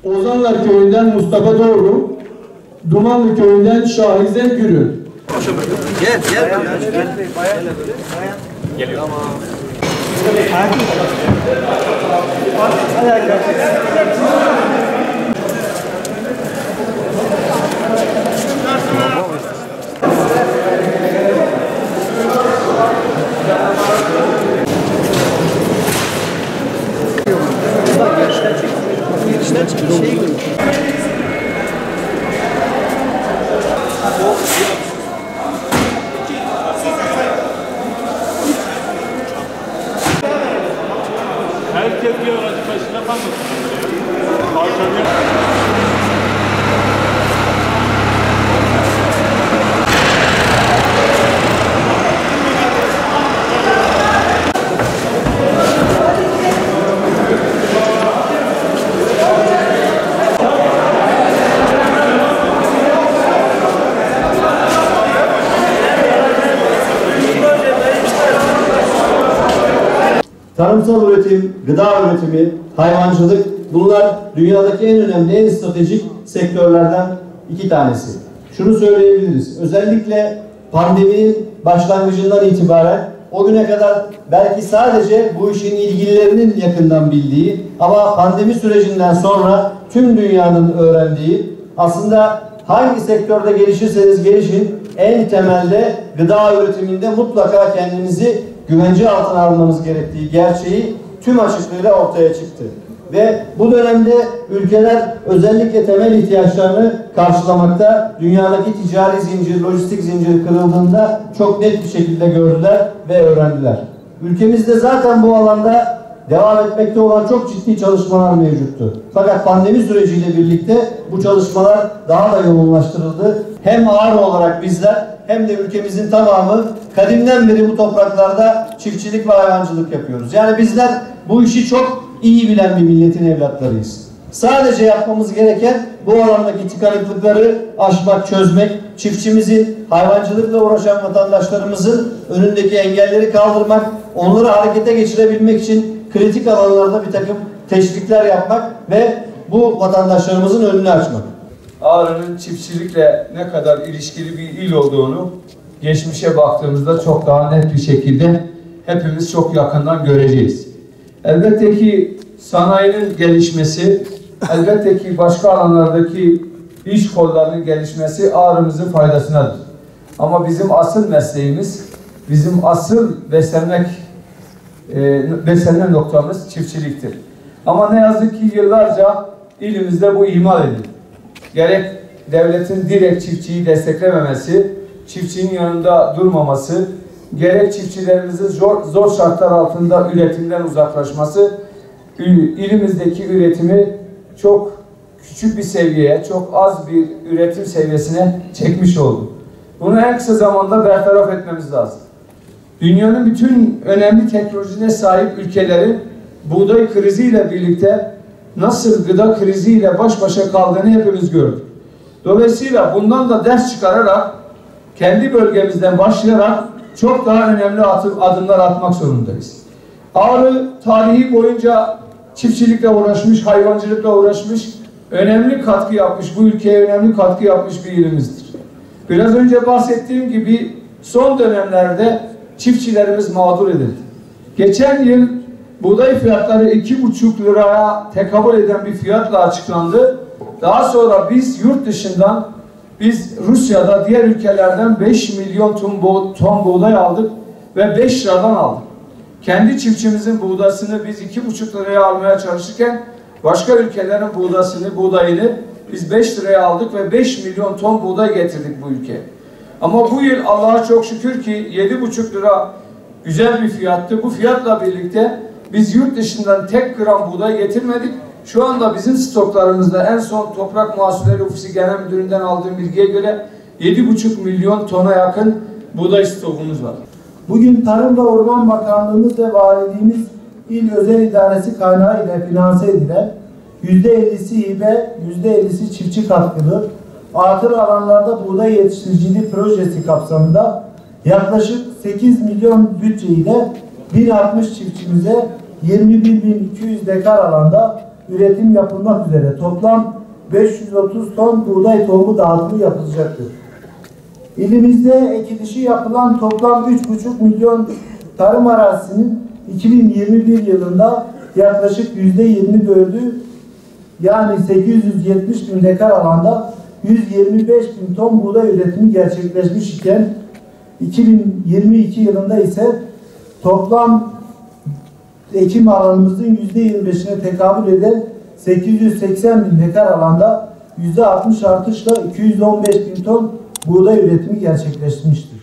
Ozanlar Köyü'nden Mustafa Doğru, Dumanlı Köyü'nden Şahize Gürü. Gel. Geliyor. Herkes bir aracı başına kalmasın. Tarımsal üretim, gıda üretimi, hayvancılık, bunlar dünyadaki en önemli, en stratejik sektörlerden iki tanesi. Şunu söyleyebiliriz, özellikle pandeminin başlangıcından itibaren o güne kadar belki sadece bu işin ilgililerinin yakından bildiği ama pandemi sürecinden sonra tüm dünyanın öğrendiği, aslında hangi sektörde gelişirseniz gelişin en temelde gıda üretiminde mutlaka kendinizi güvence altına almanız gerektiği gerçeği tüm açıklığıyla ortaya çıktı. Ve bu dönemde ülkeler özellikle temel ihtiyaçlarını karşılamakta, dünyadaki ticari zincir, lojistik zincir kırıldığında çok net bir şekilde gördüler ve öğrendiler. Ülkemizde zaten bu alanda devam etmekte olan çok ciddi çalışmalar mevcuttu. Fakat pandemi süreciyle birlikte bu çalışmalar daha da yoğunlaştırıldı. Hem ağır olarak bizler hem de ülkemizin tamamı kadimden beri bu topraklarda çiftçilik ve hayvancılık yapıyoruz. Yani bizler bu işi çok iyi bilen bir milletin evlatlarıyız. Sadece yapmamız gereken bu alandaki tıkanıklıkları aşmak, çözmek, çiftçimizin, hayvancılıkla uğraşan vatandaşlarımızın önündeki engelleri kaldırmak, onları harekete geçirebilmek için kritik alanlarda bir takım teşvikler yapmak ve bu vatandaşlarımızın önünü açmak. Ağrı'nın çiftçilikle ne kadar ilişkili bir il olduğunu geçmişe baktığımızda çok daha net bir şekilde hepimiz çok yakından göreceğiz. Elbette ki sanayinin gelişmesi, elbette ki başka alanlardaki iş kollarının gelişmesi Ağrı'mızın faydasınadır. Ama bizim asıl mesleğimiz, bizim asıl beslenme noktamız çiftçiliktir. Ama ne yazık ki yıllarca ilimizde bu ihmal edildi. Gerek devletin direkt çiftçiyi desteklememesi, çiftçinin yanında durmaması, gerek çiftçilerimizin zor şartlar altında üretimden uzaklaşması, ilimizdeki üretimi çok küçük bir seviyeye, çok az bir üretim seviyesine çekmiş oldu. Bunu en kısa zamanda bertaraf etmemiz lazım. Dünyanın bütün önemli teknolojisine sahip ülkelerin buğday kriziyle birlikte nasıl gıda kriziyle baş başa kaldığını hepimiz gördük. Dolayısıyla bundan da ders çıkararak kendi bölgemizden başlayarak çok daha önemli adımlar atmak zorundayız. Ağrı tarihi boyunca çiftçilikle uğraşmış, hayvancılıkla uğraşmış, önemli katkı yapmış, bu ülkeye önemli katkı yapmış bir ilimizdir. Biraz önce bahsettiğim gibi son dönemlerde çiftçilerimiz mağdur edildi. Geçen yıl buğday fiyatları 2,5 liraya tekabül eden bir fiyatla açıklandı. Daha sonra biz yurt dışından, biz Rusya'da diğer ülkelerden 5 milyon ton buğday aldık ve 5 liradan aldık. Kendi çiftçimizin buğdasını biz 2,5 liraya almaya çalışırken başka ülkelerin buğdayını biz 5 liraya aldık ve 5 milyon ton buğday getirdik bu ülkeye. Ama bu yıl Allah'a çok şükür ki 7,5 lira güzel bir fiyattı. Bu fiyatla birlikte biz yurt dışından tek gram buğday getirmedik. Şu anda bizim stoklarımızda en son Toprak Mahsulleri Ofisi Genel Müdürü'nden aldığım bilgiye göre 7,5 milyon tona yakın buğday stokumuz var. Bugün Tarım ve Orman Bakanlığımız ve Valiliğimiz İl Özel İdaresi kaynağı ile finanse edilen %50'si hibe, %50'si çiftçi katkılı atıl alanlarda buğday yetiştiriciliği projesi kapsamında yaklaşık 8 milyon bütçe ile 1060 çiftçimize 21.200 dekar alanda üretim yapılmak üzere toplam 530 ton buğday tohumu dağıtımı yapılacaktır. İlimizde ekilişi yapılan toplam 3,5 milyon tarım arazisinin 2021 yılında yaklaşık %20 yani 870 bin dekar alanda 125 bin ton buğday üretimi gerçekleşmiş iken 2022 yılında ise toplam ekim alanımızın %25'ine tekabül eden 880 bin dekar alanda %60 artışla 215 bin ton buğday üretimi gerçekleşmiştir.